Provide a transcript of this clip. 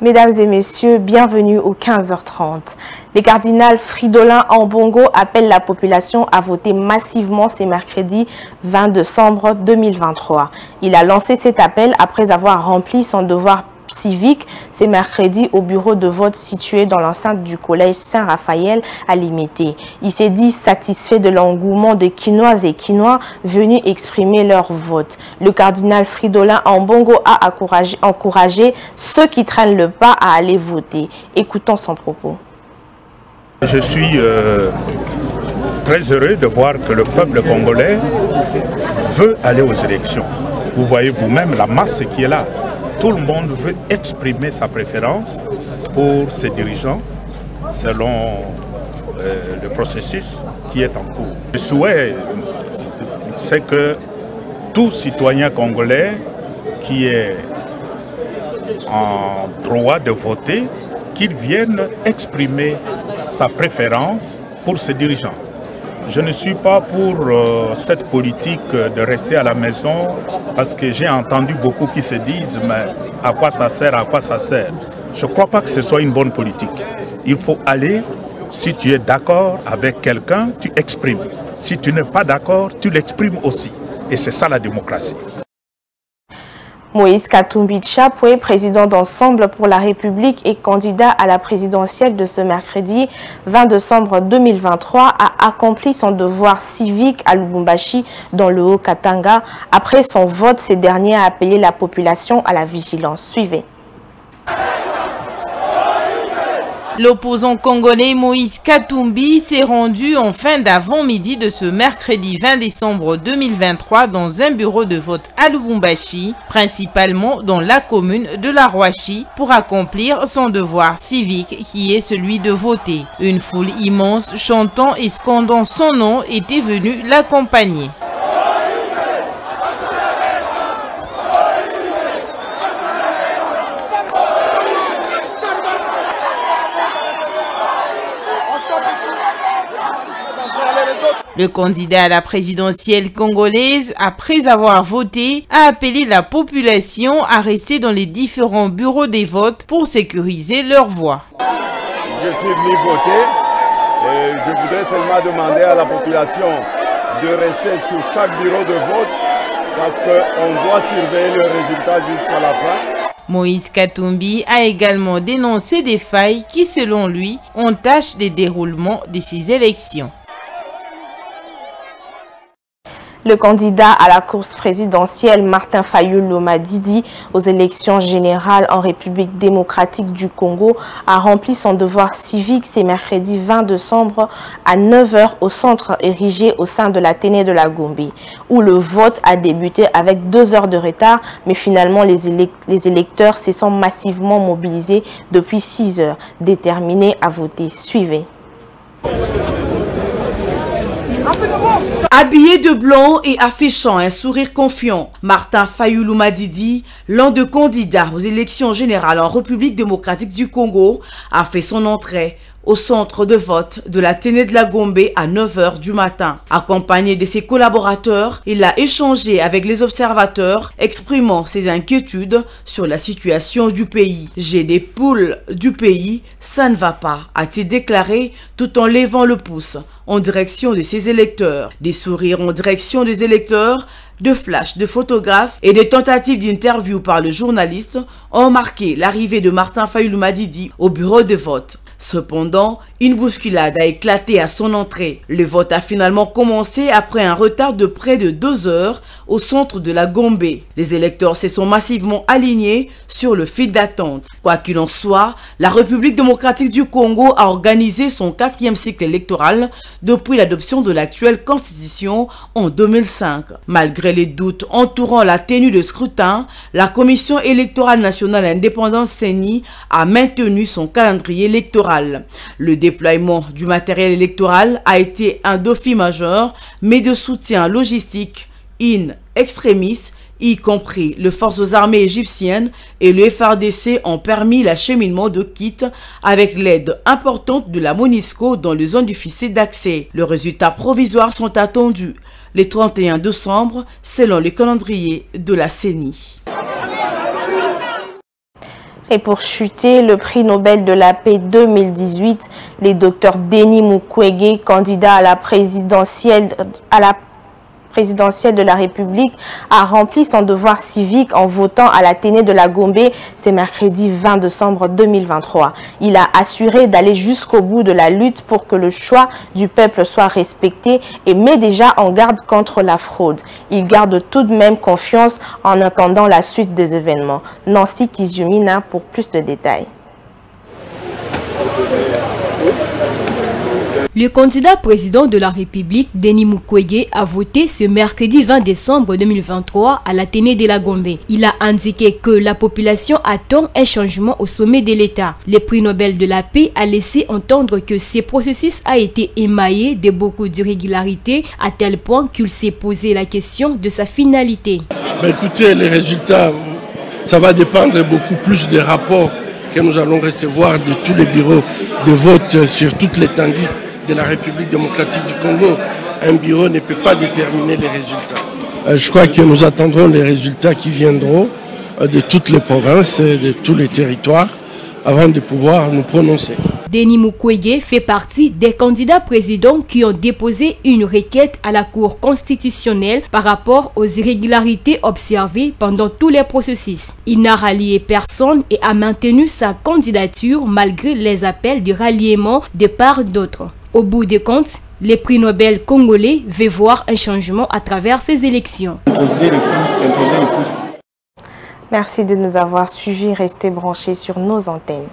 Mesdames et messieurs, bienvenue au 15h30. Le cardinal Fridolin Ambongo appelle la population à voter massivement ce mercredi 20 décembre 2023. Il a lancé cet appel après avoir rempli son devoir civique ce mercredi au bureau de vote situé dans l'enceinte du collège Saint-Raphaël à Limité. Il s'est dit satisfait de l'engouement de Quinoises et Quinois venus exprimer leur vote. Le cardinal Fridolin Ambongo a encouragé ceux qui traînent le pas à aller voter. Écoutons son propos. Je suis très heureux de voir que le peuple congolais veut aller aux élections. Vous voyez vous-même la masse qui est là. Tout le monde veut exprimer sa préférence pour ses dirigeants selon le processus qui est en cours. Le souhait, c'est que tout citoyen congolais qui est en droit de voter, qu'il vienne exprimer sa préférence pour ses dirigeants. Je ne suis pas pour cette politique de rester à la maison parce que j'ai entendu beaucoup qui se disent mais à quoi ça sert, à quoi ça sert. Je ne crois pas que ce soit une bonne politique. Il faut aller, si tu es d'accord avec quelqu'un, tu exprimes. Si tu n'es pas d'accord, tu l'exprimes aussi. Et c'est ça la démocratie. Moïse Katumbi Tchapoué, président d'Ensemble pour la République et candidat à la présidentielle de ce mercredi 20 décembre 2023, a accompli son devoir civique à Lubumbashi dans le Haut-Katanga. Après son vote, ce dernier a appelé la population à la vigilance. Suivez. L'opposant congolais Moïse Katumbi s'est rendu en fin d'avant-midi de ce mercredi 20 décembre 2023 dans un bureau de vote à Lubumbashi, principalement dans la commune de la Rouachi, pour accomplir son devoir civique qui est celui de voter. Une foule immense chantant et scandant son nom était venue l'accompagner. Le candidat à la présidentielle congolaise, après avoir voté, a appelé la population à rester dans les différents bureaux des votes pour sécuriser leur voix. Je suis venu voter et je voudrais seulement demander à la population de rester sur chaque bureau de vote parce qu'on doit surveiller le résultat jusqu'à la fin. Moïse Katumbi a également dénoncé des failles qui, selon lui, entachent le déroulement de ces élections. Le candidat à la course présidentielle Martin Fayulu Madidi aux élections générales en République démocratique du Congo a rempli son devoir civique ce mercredi 20 décembre à 9 h au centre érigé au sein de l'Athénée de la Gombe, où le vote a débuté avec 2 heures de retard, mais finalement les électeurs se sont massivement mobilisés depuis 6 heures, déterminés à voter. Suivez. Habillé de blanc et affichant un sourire confiant, Martin Fayulu Madidi, l'un des candidats aux élections générales en République démocratique du Congo, a fait son entrée au centre de vote de l'Athénée de la Gombe à 9 h du matin. Accompagné de ses collaborateurs, il a échangé avec les observateurs, exprimant ses inquiétudes sur la situation du pays. « J'ai des poules du pays, ça ne va pas », a-t-il déclaré tout en levant le pouce en direction de ses électeurs. Des sourires en direction des électeurs, de flashs de photographes et des tentatives d'interview par le journaliste ont marqué l'arrivée de Martin Fayulu Madidi au bureau de vote. Cependant, une bousculade a éclaté à son entrée. Le vote a finalement commencé après un retard de près de 2 heures au centre de la Gombe. Les électeurs se sont massivement alignés sur le fil d'attente. Quoi qu'il en soit, la République démocratique du Congo a organisé son 4e cycle électoral depuis l'adoption de l'actuelle constitution en 2005. Malgré les doutes entourant la tenue de scrutin, la Commission électorale nationale indépendante CENI a maintenu son calendrier électoral. Le déploiement du matériel électoral a été un défi majeur, mais de soutien logistique in extremis, y compris les forces armées égyptiennes et le FARDC ont permis l'acheminement de kits avec l'aide importante de la MONUSCO dans les zones difficiles d'accès. Les résultats provisoires sont attendus le 31 décembre selon le calendrier de la CENI. Et pour chuter le prix Nobel de la paix 2018, les docteurs Denis Mukwege, candidat à la présidentielle de la République, a rempli son devoir civique en votant à l'Athénée de la Gombe ce mercredi 20 décembre 2023. Il a assuré d'aller jusqu'au bout de la lutte pour que le choix du peuple soit respecté et met déjà en garde contre la fraude. Il garde tout de même confiance en attendant la suite des événements. Nancy Kizumina pour plus de détails. Le candidat président de la République, Denis Mukwege, a voté ce mercredi 20 décembre 2023 à l'Athénée de la Gombe. Il a indiqué que la population attend un changement au sommet de l'État. Le prix Nobel de la paix a laissé entendre que ce processus a été émaillé de beaucoup d'irrégularités à tel point qu'il s'est posé la question de sa finalité. Écoutez, les résultats, ça va dépendre beaucoup plus des rapports que nous allons recevoir de tous les bureaux de vote sur toute l'étendue de la République démocratique du Congo. Un bureau ne peut pas déterminer les résultats. Je crois que nous attendrons les résultats qui viendront de toutes les provinces et de tous les territoires avant de pouvoir nous prononcer. Denis Mukwege fait partie des candidats présidents qui ont déposé une requête à la Cour constitutionnelle par rapport aux irrégularités observées pendant tous les processus. Il n'a rallié personne et a maintenu sa candidature malgré les appels de ralliement de part d'autres. Au bout des comptes, le prix Nobel congolais veut voir un changement à travers ces élections. Merci de nous avoir suivis. Restez branchés sur nos antennes.